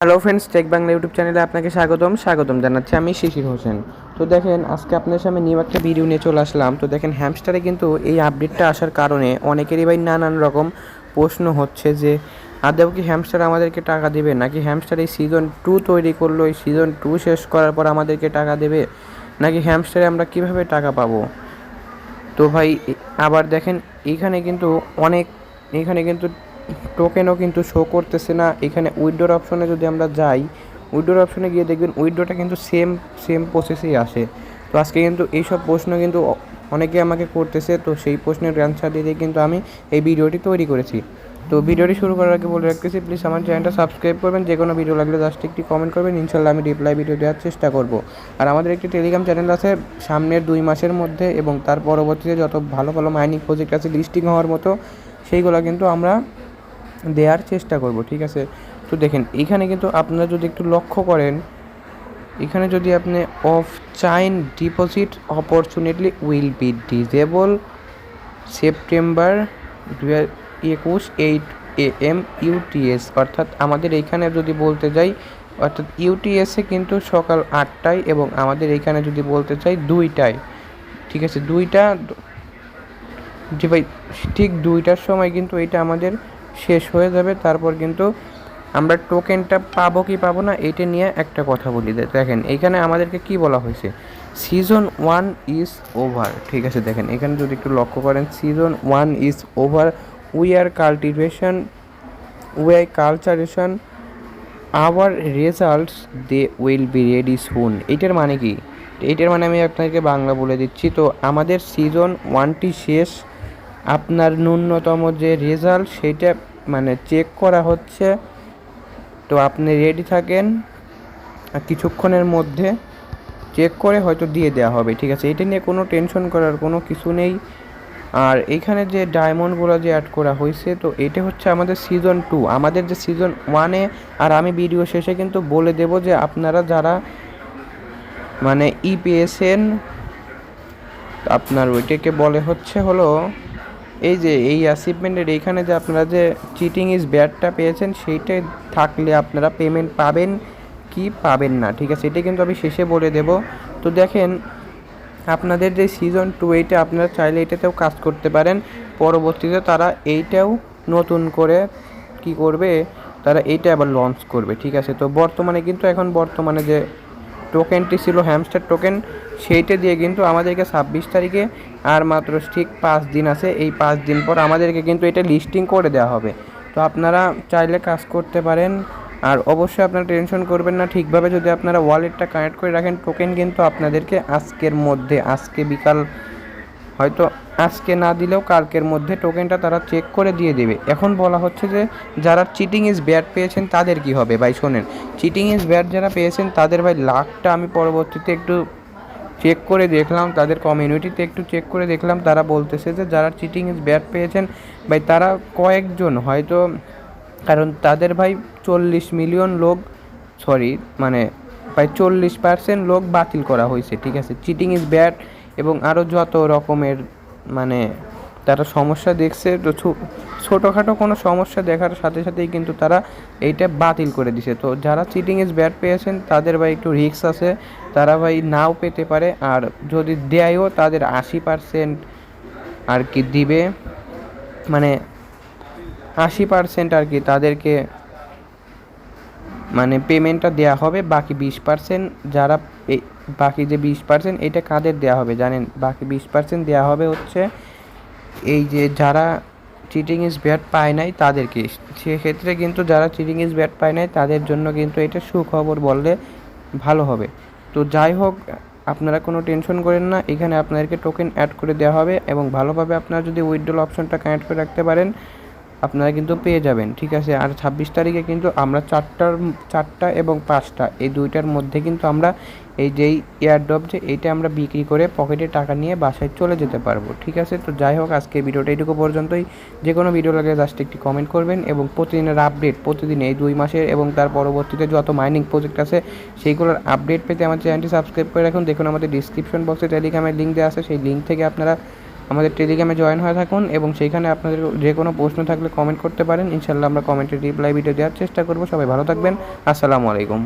Hello friends, tech Bangla YouTube চ্যানেলে আপনাকে স্বাগতম জানাচ্ছি আমি শিশির হোসেন। তো দেখেন, আজকে আপনাদের সামনে নিউ একটা ভিডিও নিয়ে চলে আসলাম। তো দেখেন, হ্যামস্টারে কিন্তু এই আপডেটটা আসার কারণে অনেকেরই ভাই নানান রকম প্রশ্ন হচ্ছে যে আদৌ কি হ্যামস্টার আমাদেরকে টাকা দেবে, নাকি হ্যামস্টার এই সিজন 2 তৈরি করলো, এই সিজন 2 শেষ করার পর আমাদেরকে টাকা দেবে, নাকি হ্যামস্টারে আমরা কিভাবে টাকা পাবো। তো ভাই আবার দেখেন, এখানে কিন্তু টোকেনও কিন্তু শো করতেছে না। এখানে উইথড্রর অপশনে যদি আমরা যাই, উইথড্রর অপশনে গিয়ে দেখবেন উইথড্রটা কিন্তু সেম প্রসেসেই আসে। তো আজকে কিন্তু এইসব প্রশ্ন কিন্তু অনেকে আমাকে করতেছে, তো সেই প্রশ্নের অ্যান্সার দিয়ে কিন্তু আমি এই ভিডিওটি তৈরি করেছি। তো ভিডিওটি শুরু করার আগে বলে রাখতেছি, প্লিজ আমার চ্যানেলটা সাবস্ক্রাইব করবেন। যে কোনো ভিডিও লাগলে জাস্ট একটি কমেন্ট করবেন, ইনশাল্লাহ আমি রিপ্লাই ভিডিও দেওয়ার চেষ্টা করব। আর আমাদের একটি টেলিগ্রাম চ্যানেল আছে, সামনের 2 মাসের মধ্যে এবং তার পরবর্তীতে যত ভালো ভালো মাইনিং প্রজেক্ট আছে লিস্টিং হওয়ার মতো, সেইগুলো কিন্তু আমরা দেওয়ার চেষ্টা করব, ঠিক আছে। তো দেখেন, এখানে কিন্তু আপনারা যদি একটু লক্ষ্য করেন, এখানে যদি আপনি off chain deposit opportunity will be disabled September 2021 8 AM UTS, অর্থাৎ আমাদের এইখানে যদি বলতে যাই, অর্থাৎ ইউটিএসে কিন্তু সকাল 8টায় এবং আমাদের এইখানে যদি বলতে চাই 2টায়, ঠিক আছে। জি ভাই, ঠিক 2টার সময় কিন্তু এটা আমাদের শেষ হয়ে যাবে। তারপর কিন্তু আমরা টোকেনটা পাবো কি পাবো না, এইটা নিয়ে একটা কথা বলি। দেখেন, এইখানে আমাদেরকে কি বলা হয়েছে, সিজন 1 ইজ ওভার, ঠিক আছে। দেখেন, এখানে যদি একটু লক্ষ্য করেন, season 1 is over, we are কালচারেশন our results they will be ready soon. এইটার মানে কি? এইটার মানে আমি আপনাকে বাংলা বলে দিচ্ছি। তো আমাদের সিজন 1টি শেষ, আপনার ন্যূনতম যে রেজাল্ট সেইটা মানে চেক করা হচ্ছে। তো আপনি রেডি থাকেন, কিছুক্ষণের মধ্যে চেক করে হয়তো দিয়ে দেওয়া হবে, ঠিক আছে। এটা নিয়ে কোনো টেনশন করার কোনো কিছু নেই। আর এইখানে যে ডায়মন্ডগুলো যে অ্যাড করা হয়েছে, তো এটা হচ্ছে আমাদের সিজন 2, আমাদের যে সিজন 1-এ। আর আমি ভিডিও শেষে কিন্তু বলে দেব যে আপনারা যারা মানে পেয়েছেন, আপনার ওইটাকে বলে হলো এই যে এই অ্যাচিভমেন্টের এইখানে যে আপনারা যে চিটিং ইজ ব্যাডটা পেয়েছেন, সেইটাই থাকলে আপনারা পেমেন্ট পাবেন কি পাবেন না, ঠিক আছে। এটা কিন্তু আমি শেষে বলে দেব। তো দেখেন, আপনাদের যে সিজন 2 এইটা আপনারা চাইলে এটাতেও কাজ করতে পারেন। পরবর্তীতে তারা এইটাও নতুন করে কি করবে, তারা এইটা আবার লঞ্চ করবে, ঠিক আছে। তো বর্তমানে যে টোকেনটি ছিল হ্যামস্টার টোকেন, সেইটা দিয়ে কিন্তু আমাদেরকে 26 তারিখে আর মাত্র ঠিক 5 দিন আছে। এই 5 দিন পর আমাদেরকে কিন্তু এটা লিস্টিং করে দেওয়া হবে। তো আপনারা চাইলে কাজ করতে পারেন। আর অবশ্যই আপনারা টেনশন করবেন না, ঠিকভাবে যদি আপনারা ওয়ালেটটা কানেক্ট করে রাখেন, টোকেন কিন্তু আপনাদেরকে আজকে বিকাল, হয়তো আজকে না দিলেও কালকের মধ্যে টোকেনটা তারা চেক করে দিয়ে দেবে। এখন বলা হচ্ছে যে যারা চিটিং ইজ ব্যাড পেয়েছেন তাদের কি হবে। ভাই শোনেন, চিটিং ইজ ব্যাড যারা পেয়েছেন তাদের ভাই লাখটা আমি পরবর্তীতে একটু চেক করে দেখলাম, তাদের কমিউনিটিতে একটু চেক করে দেখলাম, তারা বলতেছে যে যারা চিটিং ইজ ব্যাড পেয়েছেন ভাই তারা কয়েকজন হয়তো, কারণ তাদের ভাই 40 মিলিয়ন লোক, সরি মানে প্রায় 40% লোক বাতিল করা হয়েছে, ঠিক আছে, চিটিং ইজ ব্যাড। এবং আরও যত রকমের মানে তারা সমস্যা দেখছে, তো ছোটোখাটো কোনো সমস্যা দেখার সাথে সাথেই কিন্তু তারা এইটা বাতিল করে দিছে। তো যারা চিটিং ইজ ব্যাড পেয়েছেন তাদের ভাই একটু রিস্ক আছে, তারা ভাই নাও পেতে পারে। আর যদি দেয়ও তাদের 80% আর কি দিবে, মানে 80% আর কি তাদেরকে মানে পেমেন্টটা দেওয়া হবে। বাকি 20% যারা বাকি যে 20% এটা কাদের দেওয়া হবে জানেন? বাকি 20% দেওয়া হবে হচ্ছে এই যে যারা চিটিং ইজ ব্যাড পায় নাই তাদেরকে। সেক্ষেত্রে কিন্তু যারা চিটিং ইজ ব্যাড পায় নাই তাদের জন্য কিন্তু এটা সুখবর বললে ভালো হবে। তো যাই হোক, আপনারা কোনো টেনশন করেন না, এখানে আপনাদেরকে টোকেন অ্যাড করে দেওয়া হবে এবং ভালোভাবে আপনারা যদি উইথড্রল অপশনটা কানেক্ট করে রাখতে পারেন আপনারা কিন্তু পেয়ে যাবেন, ঠিক আছে। আর 26 তারিখে কিন্তু আমরা 4টা এবং 5টা এই 2টার মধ্যে কিন্তু আমরা এই যেই এয়ারড্রপ যে এইটা আমরা বিক্রি করে পকেটে টাকা নিয়ে বাসায় চলে যেতে পারবো, ঠিক আছে। তো যাই হোক, আজকে ভিডিওটা এইটুকু পর্যন্তই। যে কোনো ভিডিও লাগলে জাস্ট একটি কমেন্ট করবেন এবং প্রতিদিনের আপডেট, প্রতিদিন এই 2 মাসের এবং তার পরবর্তীতে যত মাইনিং প্রজেক্ট আছে সেইগুলোর আপডেট পেতে আমার চ্যানেলটি সাবস্ক্রাইব করে রাখুন। দেখুন আমাদের ডিসক্রিপশন বক্সে টেলিগ্রামের লিঙ্ক দেওয়া আছে, সেই লিঙ্ক থেকে আপনারা আমাদের টেলিগ্রামে জয়েন হয়ে থাকুন এবং সেইখানে আপনাদের যে কোনো প্রশ্ন থাকলে কমেন্ট করতে পারেন। ইনশাল্লাহ আমরা কমেন্টের রিপ্লাই ভিডিও দেওয়ার চেষ্টা করব। সবাই ভালো থাকবেন। আসসালামু আলাইকুম।